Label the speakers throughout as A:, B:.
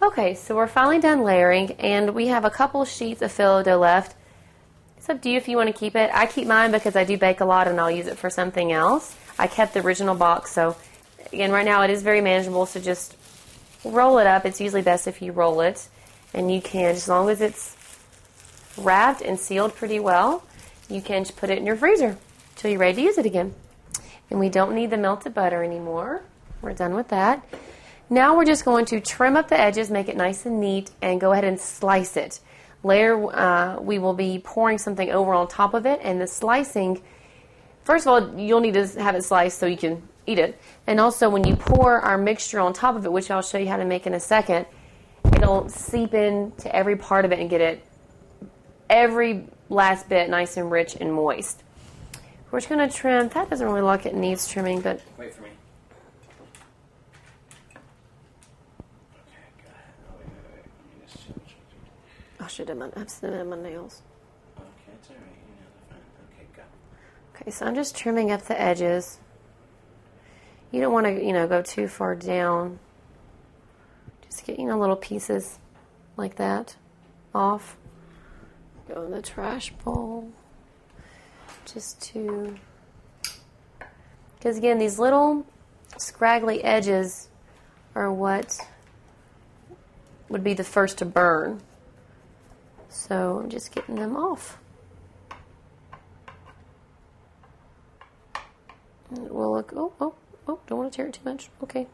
A: Okay, so we're finally done layering, and we have a couple sheets of phyllo dough left. It's up to you if you want to keep it. I keep mine because I do bake a lot and I'll use it for something else. I kept the original box, so again, right now it is very manageable, so just roll it up. It's usually best if you roll it, and you can, as long as it's wrapped and sealed pretty well, you can just put it in your freezer until you're ready to use it again. And we don't need the melted butter anymore. We're done with that. Now we're just going to trim up the edges, make it nice and neat, and go ahead and slice it. Later, we will be pouring something over on top of it, and the slicing, first of all, you'll need to have it sliced so you can eat it. And also, when you pour our mixture on top of it, which I'll show you how to make in a second, it'll seep into every part of it and get it every last bit nice and rich and moist. We're just going to trim. That doesn't really look like it needs trimming, but...
B: Wait for me.
A: I should have done my nails.
B: Okay, it's all right. You know, they're fine. Okay, go.
A: Okay, so I'm just trimming up the edges. You don't want to, go too far down. Just get, little pieces like that off. Go in the trash bowl. Just to... Because, again, these little scraggly edges are what would be the first to burn. So I'm just getting them off. And it will look, don't want to tear it too much. Okay.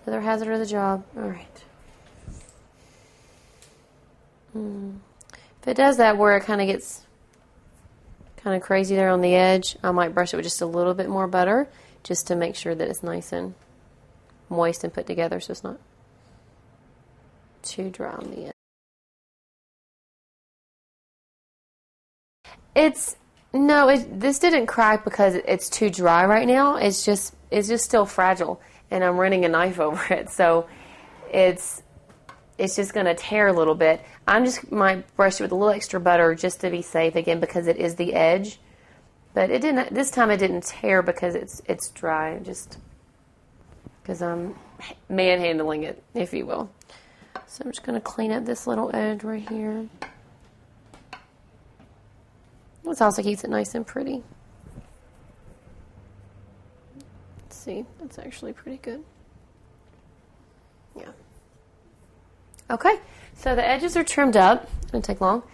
A: Another hazard of the job. All right. If it does that where it kind of gets kind of crazy there on the edge, I might brush it with just a little bit more butter just to make sure that it's nice and moist and put together so it's not too dry on the edge. This didn't crack because it's too dry right now. It's just still fragile, and I'm running a knife over it, so it's just going to tear a little bit. Might brush it with a little extra butter just to be safe again because it is the edge. But this time it didn't tear because it's dry, just because I'm manhandling it, if you will. So I'm just going to clean up this little edge right here. This also keeps it nice and pretty. Let's see, that's actually pretty good. Yeah. Okay, so the edges are trimmed up. It doesn't take long.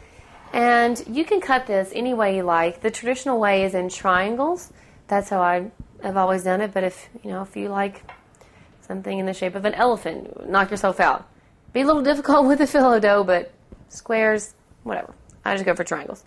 A: And you can cut this any way you like. The traditional way is in triangles. That's how I've always done it. But if you like something in the shape of an elephant, knock yourself out. Be a little difficult with the phyllo dough, but squares, whatever. I just go for triangles.